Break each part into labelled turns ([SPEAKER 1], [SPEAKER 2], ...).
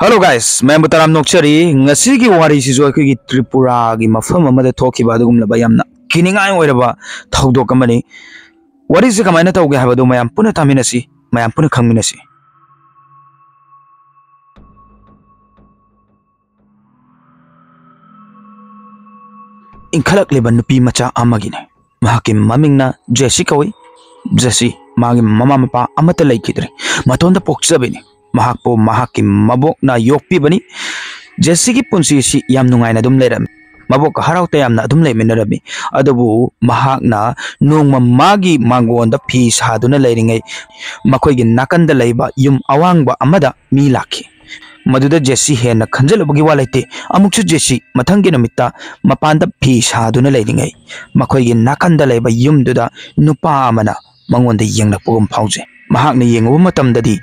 [SPEAKER 1] Hello guys, मैं बताराम नोक्चरी ngasi gi wari si jo ki Tripura gi mafam amade thokiba dugum laba yamna kiningai oiraba thodok amani wari se kamaina tawge habadu mayam puna taminasi mayam puna khangminasi inkhalak leban nupi macha amagine mahaki mamingna Jessie kawi Jessie magi mama mapa amata laikidre matonda pokchabeni mahakpo mahaki mabok na yokpi bani Jessie ki punsi si yam nungai na dum leram mabok harau ta yam na dum le minarabi adubu mahak na nungma magi mangonda phi saduna leiringai makoi gi nakanda leiba yum awangba amada mi lakhi maduda Jessie hena khanjalabagi walaite amukchu Jessie mathangi namitta mapanda phi saduna leiringai makoi gi nakanda leiba yum duda nupa amana mangonda yenglakpogum phauje mahak na yenguba matamdadi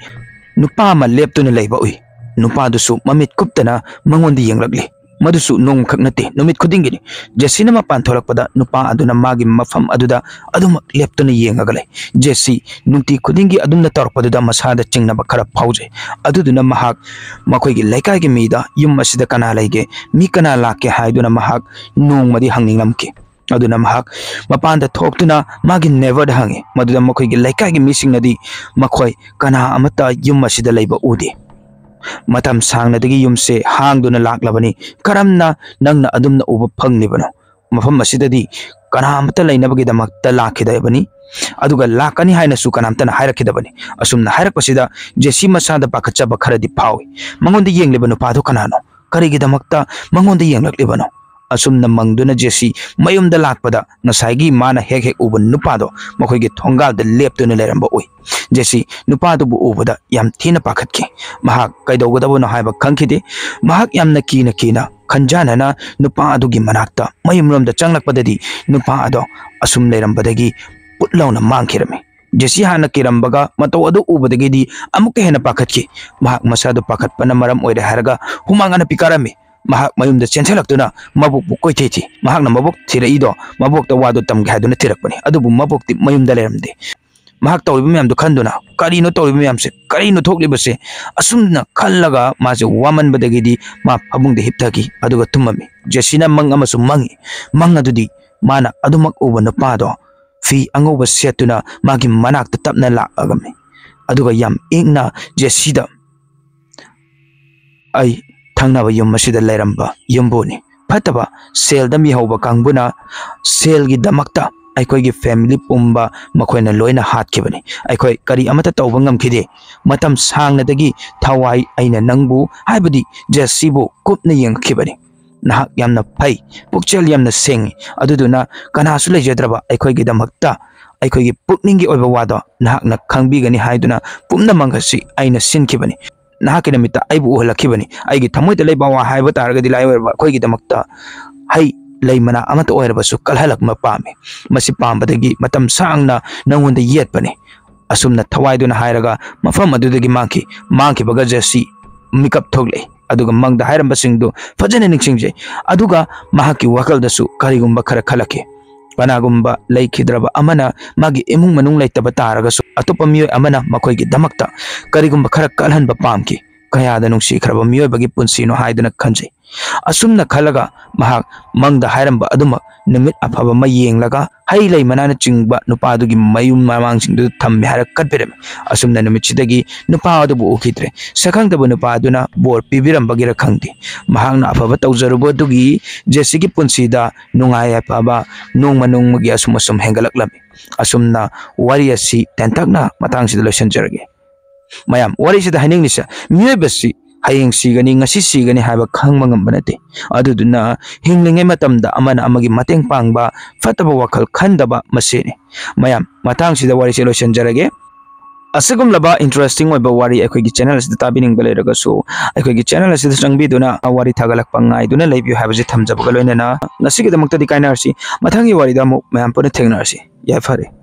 [SPEAKER 1] nupa ma leptuna leiba ui nupa dusu mamit kuptana mangondi yenglakli madusu nong khaknate numit khudingini Jessie na mapan tholakpada nupa aduna magi mafam aduda adum leptuna yengagale Jessie nunti khudingi adumna tarpaduda masada chingnaba khara phauje aduduna mahak makoi gi laikai gi mida yum asida kana leige mi kana lakke haiduna mahak nongmadi hangningamke aduna mahak mapanda thoktuna magi never hange maduda makoi gi laikai gi misingnadi makoi kana amata yum asida leiba udi matam sangnadagi yumse hangduna laklabani karamna nangna adumna uba phanglibano mafam asidadi kana amata leinabagi damakta lakhidabani aduga lakani haina su kanamtana hairakidabani asumna hairakpasida Jessie masada pakachaba kharadi phawi mangonda yenglibano padu kanano karigi damakta mangonda yenglaklibano asumna mangduna Jessie mayumda lakpada nasaigi mana hek hek uban nupado makoigi thongal da leptuna leramba oi Jessie nupado bu ubada yam thina pakhatki mahak kaidogadabu na haiba khangkhide mahak yamna kina khanjana na nupa adugi manakta mayumromda changlakpadadi nupa ado asum lerambadagi putlawna mangkhirame Jessie hana kirambaga mato adu ubadagidi amuka hena pakhatki mahak masadu pakhatpana maram oire haraga humangana pikarame mahak mayumda chenselakduna mabuk bu koitheti mahakna mabuk thiraido mabukta wadu tamge haduna thirakpani adubu mabukti mayumda leramde mahak tawriba myamdu khanduna karino tawriba myamse karino thoklibase asumna khallaga maje waman badagidi ma phabungde hipthaki aduga tumami Jessie na mang amasu mangi adudi mana adumak ubana pado fi angoba setuna magi manakta tapna la agame aduga yam ingna Jessie da ai thangna ba yum masida leiramba yumboni phataba sel da mi hoba kangbuna sel gi damakta aikoi gi family pumba makoina loina hatkibani aikoi kari amata tawba ngamkhide matam sangna dagi thawai aina nangbu haibadi Jessie bu kupna yengkhibani nahak yamna phai pukchel yamna seng aduduna kanasu lejedraba aikoi gi damakta aikoi gi pukningi oiba wado nahak na khangbi gani haiduna pumna mangasi aina sinkibani nahaki namita aibu uhalakibani aigi thamoida leiba wa haiba taragadi laiwerba khoi gi damakta hai leimana amata oirbasu kalhalak ma pame masi pambadagi matam sangna nangonda yetpani asumna thawaiduna hairaga mafam adudagi mangki baga Jessie mikap thogle aduga mangda hairamba singdu fajana ningsingje aduga mahaki wakaldasu karigumba khara khalake kanagumba leikidraba amana magi imung manung leitaba taragasu atopa miyo amana makoigi damakta karigumba khara kalhanba pamki kayada nungsi khraba miyo bagi punsino haiduna khanjai asumna khalaga mahak mangda hairamba aduma numit afaba ma yenglaga hai lei manana chingba nupa adugi mayum mamang singdu thammi hara katpirem asumna numit sidagi nupa adubu ukhidre sakhangdabu nupa aduna bor pibirambagi ra khangdi mahangna afaba tawjarubo dugi Jessie gi punsida nungai afaba nongma nongmagi asumasum hengalaklami asumna wari asi tentakna matang sida losanjarage mayam wari sida haningnisa miyebasi hayeng sigani ngasi sigani haiba khangma ngambanate aduduna hinglingai matamda amana amagi mateng pangba fataba wakal khandaba masene mayam matang sida wari se losanjarage asagum laba interesting oiba wari akhoi gi channel asida tabining baleraga so akhoi gi channel asida changbiduna wari thagalak pangai duna lebiu habaje thamjabaga loinana ngasi gi damakta di kainarsi mathangi wari da mo mayam pone thengnarsi ya fare